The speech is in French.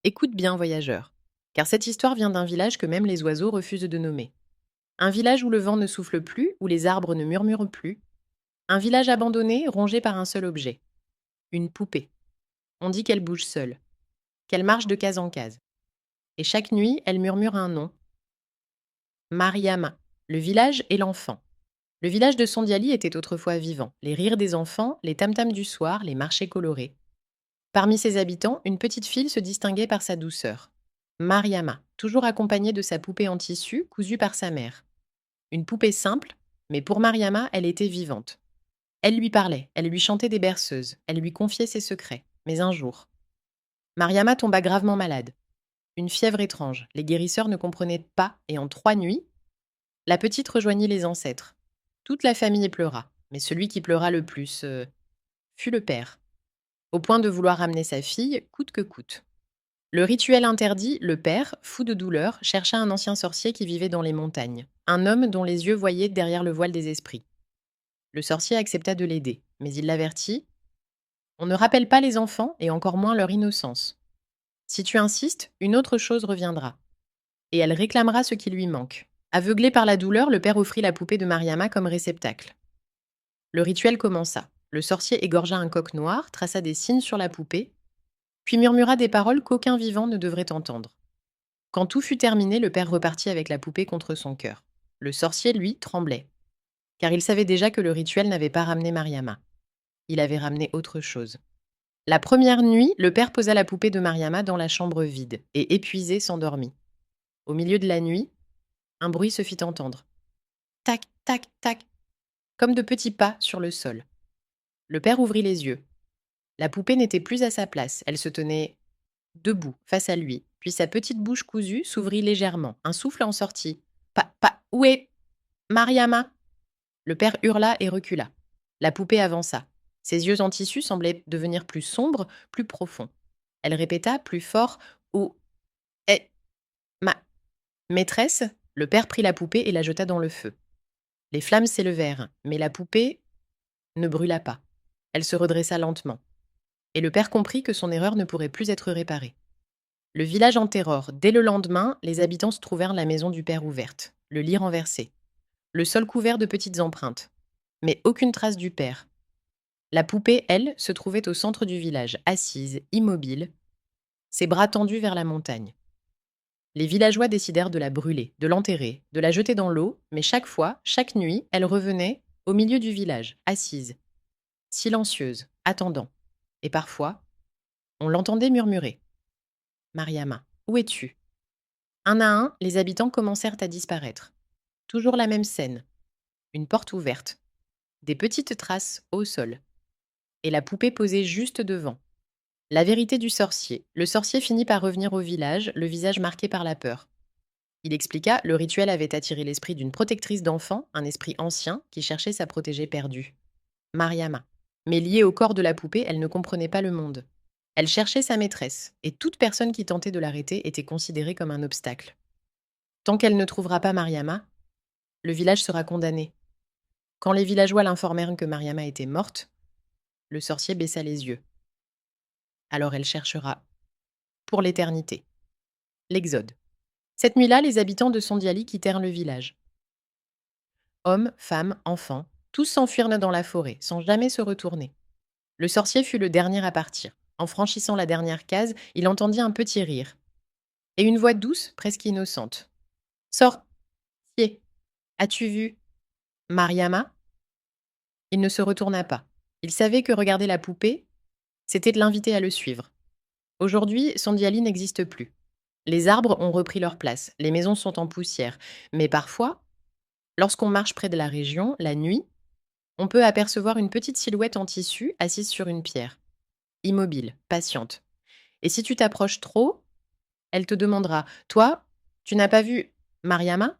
Écoute bien, voyageur, car cette histoire vient d'un village que même les oiseaux refusent de nommer. Un village où le vent ne souffle plus, où les arbres ne murmurent plus. Un village abandonné, rongé par un seul objet. Une poupée. On dit qu'elle bouge seule, qu'elle marche de case en case. Et chaque nuit, elle murmure un nom. Mariama. Le village et l'enfant. Le village de Sondiali était autrefois vivant. Les rires des enfants, les tam-tams du soir, les marchés colorés. Parmi ses habitants, une petite fille se distinguait par sa douceur. Mariama, toujours accompagnée de sa poupée en tissu, cousue par sa mère. Une poupée simple, mais pour Mariama, elle était vivante. Elle lui parlait, elle lui chantait des berceuses, elle lui confiait ses secrets. Mais un jour, Mariama tomba gravement malade. Une fièvre étrange, les guérisseurs ne comprenaient pas, et en 3 nuits, la petite rejoignit les ancêtres. Toute la famille pleura, mais celui qui pleura le plus fut le père, au point de vouloir ramener sa fille coûte que coûte. Le rituel interdit, le père, fou de douleur, chercha un ancien sorcier qui vivait dans les montagnes, un homme dont les yeux voyaient derrière le voile des esprits. Le sorcier accepta de l'aider, mais il l'avertit: on ne rappelle pas les enfants et encore moins leur innocence. Si tu insistes, une autre chose reviendra, et elle réclamera ce qui lui manque. Aveuglé par la douleur, le père offrit la poupée de Mariama comme réceptacle. Le rituel commença. Le sorcier égorgea un coq noir, traça des signes sur la poupée, puis murmura des paroles qu'aucun vivant ne devrait entendre. Quand tout fut terminé, le père repartit avec la poupée contre son cœur. Le sorcier, lui, tremblait, car il savait déjà que le rituel n'avait pas ramené Mariama. Il avait ramené autre chose. La première nuit, le père posa la poupée de Mariama dans la chambre vide, et épuisé, s'endormit. Au milieu de la nuit, un bruit se fit entendre. Tac, tac, tac, comme de petits pas sur le sol. Le père ouvrit les yeux. La poupée n'était plus à sa place, elle se tenait debout, face à lui, puis sa petite bouche cousue s'ouvrit légèrement. Un souffle en sortit. Où est Mariama? Le père hurla et recula. La poupée avança. Ses yeux en tissu semblaient devenir plus sombres, plus profonds. Elle répéta plus fort: où est ma maîtresse? Le père prit la poupée et la jeta dans le feu. Les flammes s'élevèrent, mais la poupée ne brûla pas. Elle se redressa lentement. Et le père comprit que son erreur ne pourrait plus être réparée. Le village en terreur. Dès le lendemain, les habitants se trouvèrent la maison du père ouverte, le lit renversé, le sol couvert de petites empreintes. Mais aucune trace du père. La poupée, elle, se trouvait au centre du village, assise, immobile, ses bras tendus vers la montagne. Les villageois décidèrent de la brûler, de l'enterrer, de la jeter dans l'eau, mais chaque fois, chaque nuit, elle revenait au milieu du village, assise, silencieuse, attendant. Et parfois, on l'entendait murmurer: Mariama, où es-tu? Un à un, les habitants commencèrent à disparaître. Toujours la même scène. Une porte ouverte, des petites traces au sol, et la poupée posée juste devant. La vérité du sorcier. Le sorcier finit par revenir au village, le visage marqué par la peur. Il expliqua: le rituel avait attiré l'esprit d'une protectrice d'enfants, un esprit ancien qui cherchait sa protégée perdue, Mariama. Mais liée au corps de la poupée, elle ne comprenait pas le monde. Elle cherchait sa maîtresse, et toute personne qui tentait de l'arrêter était considérée comme un obstacle. Tant qu'elle ne trouvera pas Mariama, le village sera condamné. Quand les villageois l'informèrent que Mariama était morte, le sorcier baissa les yeux. Alors elle cherchera pour l'éternité. L'Exode. Cette nuit-là, les habitants de Sondiali quittèrent le village. Hommes, femmes, enfants, tous s'enfuirent dans la forêt, sans jamais se retourner. Le sorcier fut le dernier à partir. En franchissant la dernière case, il entendit un petit rire. Et une voix douce, presque innocente. Sorcier, as-tu vu Mariama? Il ne se retourna pas. Il savait que regarder la poupée, c'était de l'inviter à le suivre. Aujourd'hui, Sondiali n'existe plus. Les arbres ont repris leur place, les maisons sont en poussière. Mais parfois, lorsqu'on marche près de la région, la nuit, on peut apercevoir une petite silhouette en tissu assise sur une pierre, immobile, patiente. Et si tu t'approches trop, elle te demandera: toi, tu n'as pas vu Mariama?